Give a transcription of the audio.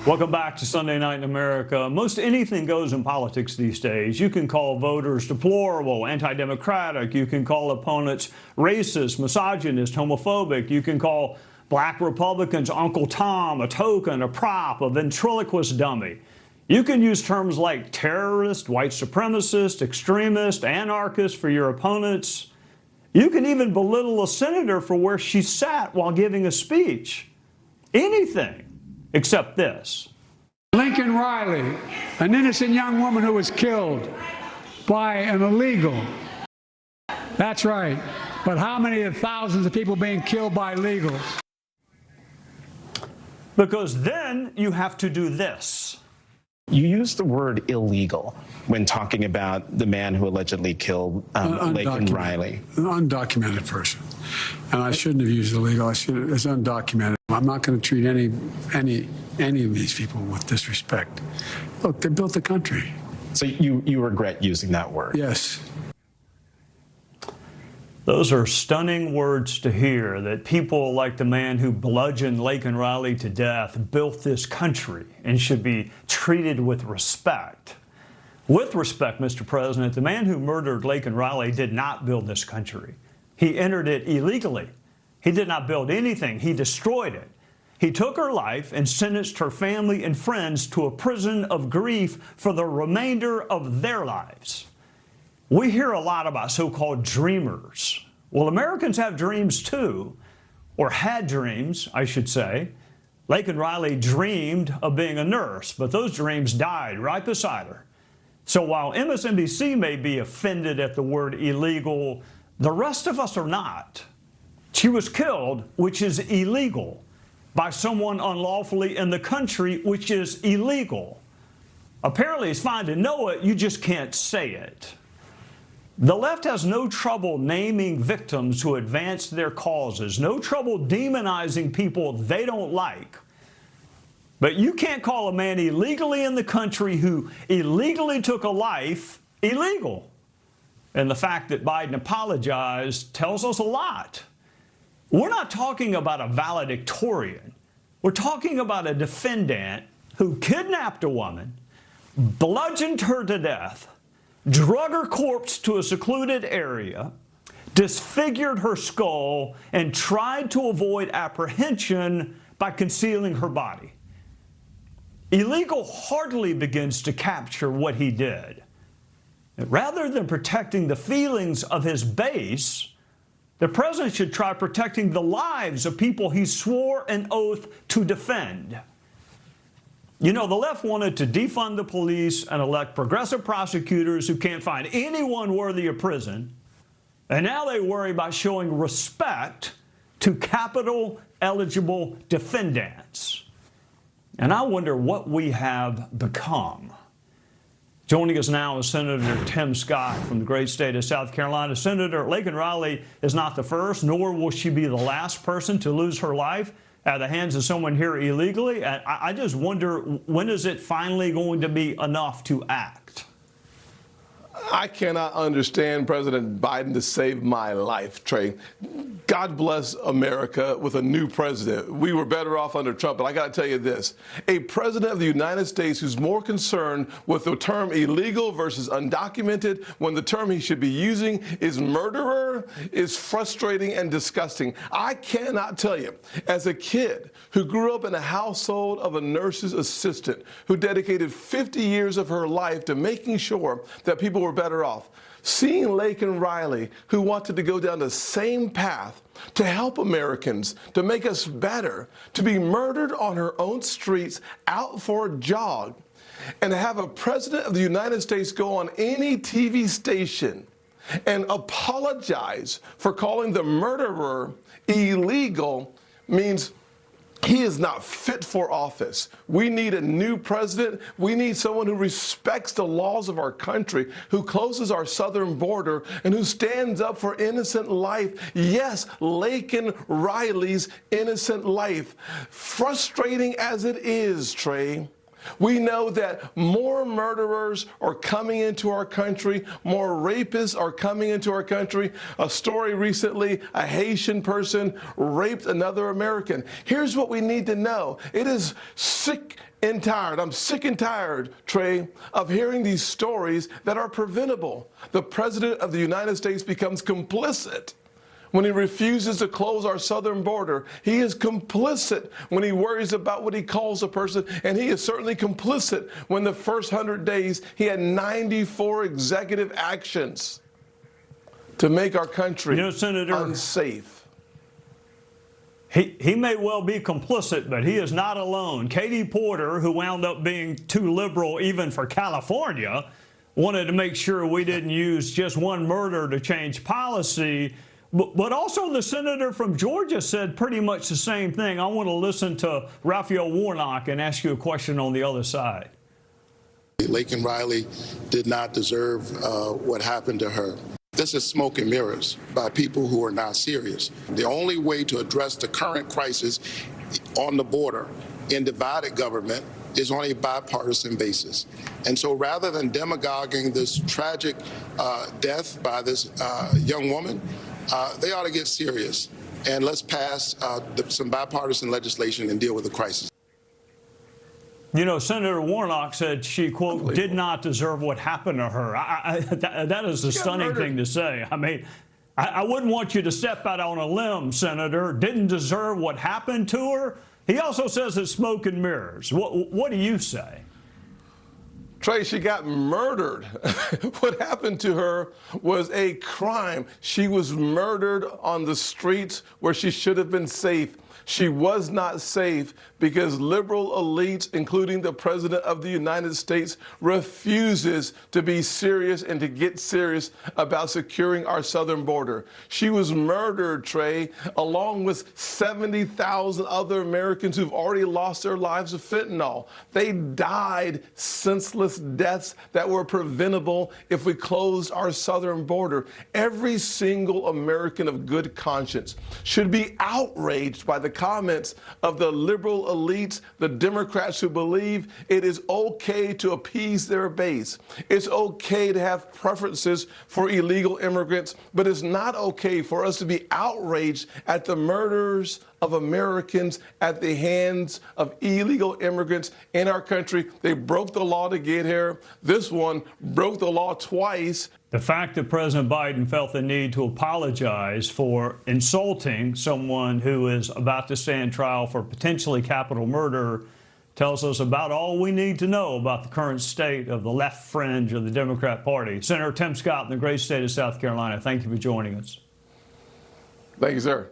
Welcome back to Sunday Night in America. Most anything goes in politics these days. You can call voters deplorable, anti-democratic. You can call opponents racist, misogynist, homophobic. You can call black Republicans Uncle Tom, a token, a prop, a ventriloquist dummy. You can use terms like terrorist, white supremacist, extremist, anarchist for your opponents. You can even belittle a senator for where she sat while giving a speech. Anything. Except this. Lincoln Riley, an innocent young woman who was killed by an illegal. That's right. But how many of thousands of people being killed by illegals? Because then you have to do this. You use the word illegal when talking about the man who allegedly killed Laken Riley. An undocumented person. And I shouldn't have used illegal. It's undocumented. I'm not going to treat any of these people with disrespect. Look, they built the country. So you regret using that word? Yes. Those are stunning words to hear, that people like the man who bludgeoned Laken Riley to death built this country and should be treated with respect. With respect, Mr. President, the man who murdered Laken Riley did not build this country. He entered it illegally. He did not build anything. He destroyed it. He took her life and sentenced her family and friends to a prison of grief for the remainder of their lives. We hear a lot about so-called dreamers. Well, Americans have dreams too, or had dreams, I should say. Laken Riley dreamed of being a nurse, but those dreams died right beside her. So while MSNBC may be offended at the word illegal, the rest of us are not. She was killed, which is illegal, by someone unlawfully in the country, which is illegal. Apparently, it's fine to know it, you just can't say it. The left has no trouble naming victims who advance their causes, no trouble demonizing people they don't like. But you can't call a man illegally in the country who illegally took a life illegal. And the fact that Biden apologized tells us a lot. We're not talking about a valedictorian. We're talking about a defendant who kidnapped a woman, bludgeoned her to death, drug her corpse to a secluded area, disfigured her skull, and tried to avoid apprehension by concealing her body. Illegal hardly begins to capture what he did. Rather than protecting the feelings of his base, the president should try protecting the lives of people he swore an oath to defend. You know, the left wanted to defund the police and elect progressive prosecutors who can't find anyone worthy of prison. And now they worry about showing respect to capital-eligible defendants. And I wonder what we have become. Joining us now is Senator Tim Scott from the great state of South Carolina. Senator, Laken Riley is not the first, nor will she be the last person to lose her life at the hands of someone here illegally. I just wonder, when is it finally going to be enough to act? I cannot understand President Biden to save my life, Trey. God bless America with a new president. We were better off under Trump, but I got to tell you this. A president of the United States who's more concerned with the term illegal versus undocumented when the term he should be using is murderer is frustrating and disgusting. I cannot tell you, as a kid who grew up in a household of a nurse's assistant who dedicated 50 years of her life to making sure that people were better off, seeing Laken Riley, who wanted to go down the same path to help Americans, to make us better, to be murdered on her own streets out for a jog, and to have a president of the United States go on any TV station and apologize for calling the murderer illegal means he is not fit for office. We need a new president. We need someone who respects the laws of our country, who closes our southern border, and who stands up for innocent life. Yes, Laken Riley's innocent life. Frustrating as it is, Trey, We know that more murderers are coming into our country, more rapists are coming into our country. A story recently, a Haitian person raped another American. Here's what we need to know. It is sick and tired. I'm sick and tired, Trey, of hearing these stories that are preventable. The President of the United States becomes complicit when he refuses to close our southern border. He is complicit when he worries about what he calls a person, and he is certainly complicit when the first 100 days he had 94 executive actions to make our country Senator, unsafe. He may well be complicit, but he is not alone. Katie Porter, who wound up being too liberal even for California, wanted to make sure we didn't use just one murder to change policy. But also the senator from Georgia said pretty much the same thing. I want to listen to Raphael Warnock and ask you a question on the other side. Laken Riley did not deserve what happened to her. This is smoke and mirrors by people who are not serious. The only way to address the current crisis on the border in divided government is on a bipartisan basis. And so rather than demagoguing this tragic death by this young woman, they ought to get serious. And let's pass some bipartisan legislation and deal with the crisis. You know, Senator Warnock said she, quote, did not deserve what happened to her. That is a stunning thing to say. I mean, I wouldn't want you to step out on a limb, Senator. Didn't deserve what happened to her. He also says it's smoke and mirrors. What do you say? Trey, she got murdered. What happened to her was a crime. She was murdered on the streets where she should have been safe. She was not safe because liberal elites, including the President of the United States, refuses to be serious and to get serious about securing our southern border. She was murdered, Trey, along with 70,000 other Americans who've already lost their lives to fentanyl. They died senseless deaths that were preventable if we closed our southern border. Every single American of good conscience should be outraged by the comments of the liberal elites, the Democrats who believe it is okay to appease their base. It's okay to have preferences for illegal immigrants, but it's not okay for us to be outraged at the murders of Americans at the hands of illegal immigrants in our country. They broke the law to get here. This one broke the law twice. The fact that President Biden felt the need to apologize for insulting someone who is about to stand trial for potentially capital murder tells us about all we need to know about the current state of the left fringe of the Democrat Party. Senator Tim Scott in the great state of South Carolina, thank you for joining us. Thank you, sir.